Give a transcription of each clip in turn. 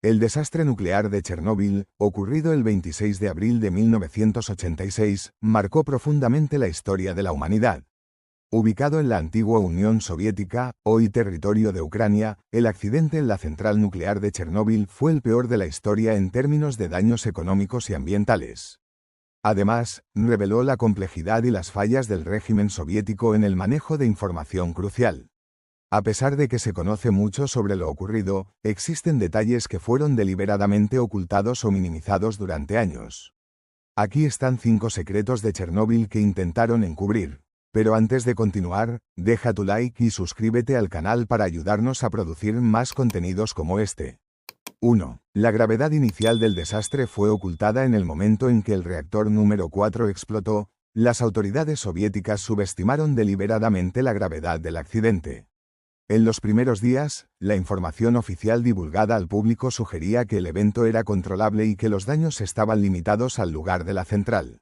El desastre nuclear de Chernóbil, ocurrido el 26 de abril de 1986, marcó profundamente la historia de la humanidad. Ubicado en la antigua Unión Soviética, hoy territorio de Ucrania, el accidente en la central nuclear de Chernóbil fue el peor de la historia en términos de daños económicos y ambientales. Además, reveló la complejidad y las fallas del régimen soviético en el manejo de información crucial. A pesar de que se conoce mucho sobre lo ocurrido, existen detalles que fueron deliberadamente ocultados o minimizados durante años. Aquí están 5 secretos de Chernóbil que intentaron encubrir. Pero antes de continuar, deja tu like y suscríbete al canal para ayudarnos a producir más contenidos como este. 1. La gravedad inicial del desastre fue ocultada en el momento en que el reactor número 4 explotó. Las autoridades soviéticas subestimaron deliberadamente la gravedad del accidente. En los primeros días, la información oficial divulgada al público sugería que el evento era controlable y que los daños estaban limitados al lugar de la central.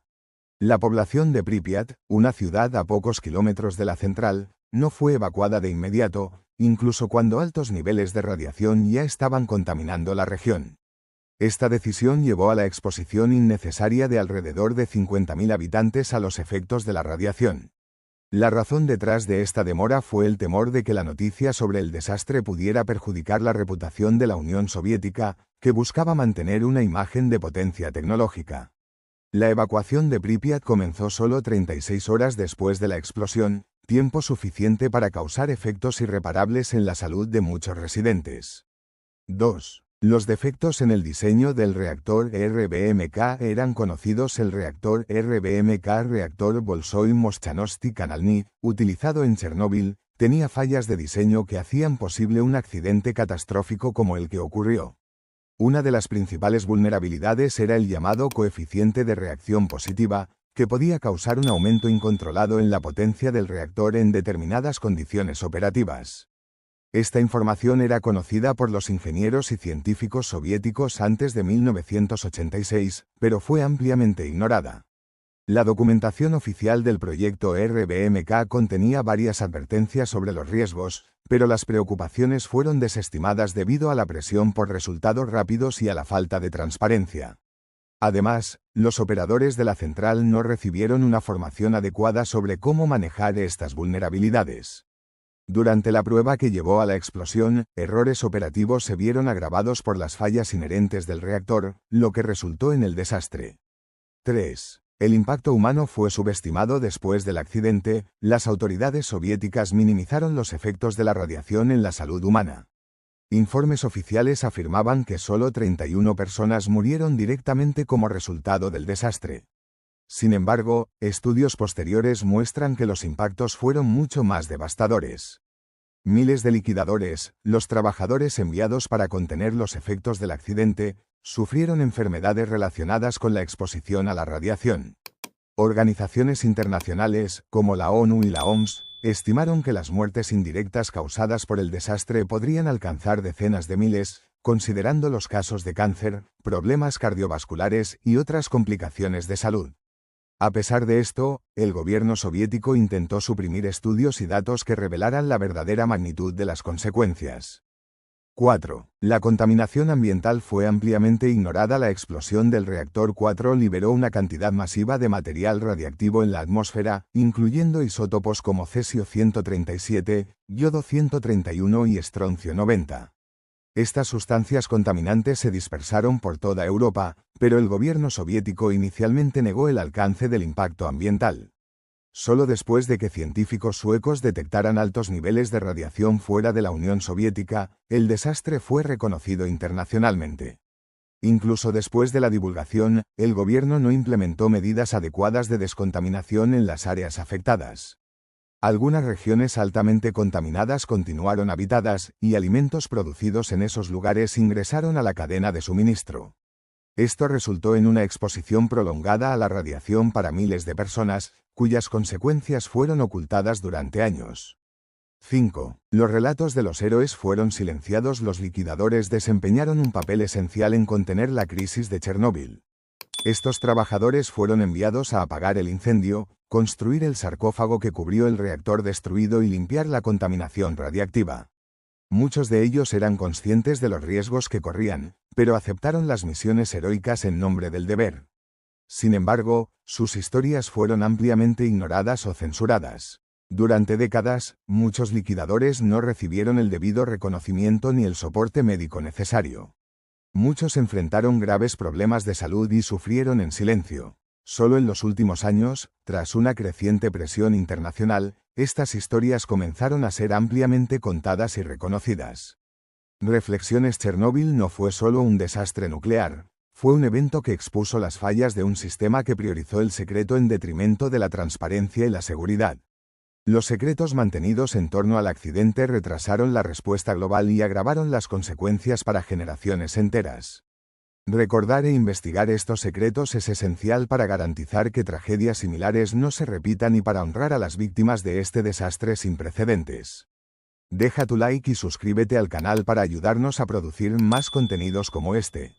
La población de Pripyat, una ciudad a pocos kilómetros de la central, no fue evacuada de inmediato, incluso cuando altos niveles de radiación ya estaban contaminando la región. Esta decisión llevó a la exposición innecesaria de alrededor de 50.000 habitantes a los efectos de la radiación. La razón detrás de esta demora fue el temor de que la noticia sobre el desastre pudiera perjudicar la reputación de la Unión Soviética, que buscaba mantener una imagen de potencia tecnológica. La evacuación de Pripyat comenzó solo 36 horas después de la explosión, tiempo suficiente para causar efectos irreparables en la salud de muchos residentes. 2. Los defectos en el diseño del reactor RBMK eran conocidos. El reactor RBMK, reactor Bolshoi-Moshchanovsky-Kanalny, utilizado en Chernóbil, tenía fallas de diseño que hacían posible un accidente catastrófico como el que ocurrió. Una de las principales vulnerabilidades era el llamado coeficiente de reacción positiva, que podía causar un aumento incontrolado en la potencia del reactor en determinadas condiciones operativas. Esta información era conocida por los ingenieros y científicos soviéticos antes de 1986, pero fue ampliamente ignorada. La documentación oficial del proyecto RBMK contenía varias advertencias sobre los riesgos, pero las preocupaciones fueron desestimadas debido a la presión por resultados rápidos y a la falta de transparencia. Además, los operadores de la central no recibieron una formación adecuada sobre cómo manejar estas vulnerabilidades. Durante la prueba que llevó a la explosión, errores operativos se vieron agravados por las fallas inherentes del reactor, lo que resultó en el desastre. 3. El impacto humano fue subestimado después del accidente. Las autoridades soviéticas minimizaron los efectos de la radiación en la salud humana. Informes oficiales afirmaban que solo 31 personas murieron directamente como resultado del desastre. Sin embargo, estudios posteriores muestran que los impactos fueron mucho más devastadores. Miles de liquidadores, los trabajadores enviados para contener los efectos del accidente, sufrieron enfermedades relacionadas con la exposición a la radiación. Organizaciones internacionales, como la ONU y la OMS, estimaron que las muertes indirectas causadas por el desastre podrían alcanzar decenas de miles, considerando los casos de cáncer, problemas cardiovasculares y otras complicaciones de salud. A pesar de esto, el gobierno soviético intentó suprimir estudios y datos que revelaran la verdadera magnitud de las consecuencias. 4. La contaminación ambiental fue ampliamente ignorada. La explosión del reactor 4 liberó una cantidad masiva de material radiactivo en la atmósfera, incluyendo isótopos como cesio-137, yodo-131 y estroncio-90. Estas sustancias contaminantes se dispersaron por toda Europa, pero el gobierno soviético inicialmente negó el alcance del impacto ambiental. Solo después de que científicos suecos detectaran altos niveles de radiación fuera de la Unión Soviética, el desastre fue reconocido internacionalmente. Incluso después de la divulgación, el gobierno no implementó medidas adecuadas de descontaminación en las áreas afectadas. Algunas regiones altamente contaminadas continuaron habitadas, y alimentos producidos en esos lugares ingresaron a la cadena de suministro. Esto resultó en una exposición prolongada a la radiación para miles de personas, cuyas consecuencias fueron ocultadas durante años. 5. Los relatos de los héroes fueron silenciados. Los liquidadores desempeñaron un papel esencial en contener la crisis de Chernóbil. Estos trabajadores fueron enviados a apagar el incendio, construir el sarcófago que cubrió el reactor destruido y limpiar la contaminación radiactiva. Muchos de ellos eran conscientes de los riesgos que corrían, pero aceptaron las misiones heroicas en nombre del deber. Sin embargo, sus historias fueron ampliamente ignoradas o censuradas. Durante décadas, muchos liquidadores no recibieron el debido reconocimiento ni el soporte médico necesario. Muchos enfrentaron graves problemas de salud y sufrieron en silencio. Solo en los últimos años, tras una creciente presión internacional, estas historias comenzaron a ser ampliamente contadas y reconocidas. Reflexiones. Chernóbil no fue solo un desastre nuclear. Fue un evento que expuso las fallas de un sistema que priorizó el secreto en detrimento de la transparencia y la seguridad. Los secretos mantenidos en torno al accidente retrasaron la respuesta global y agravaron las consecuencias para generaciones enteras. Recordar e investigar estos secretos es esencial para garantizar que tragedias similares no se repitan y para honrar a las víctimas de este desastre sin precedentes. Deja tu like y suscríbete al canal para ayudarnos a producir más contenidos como este.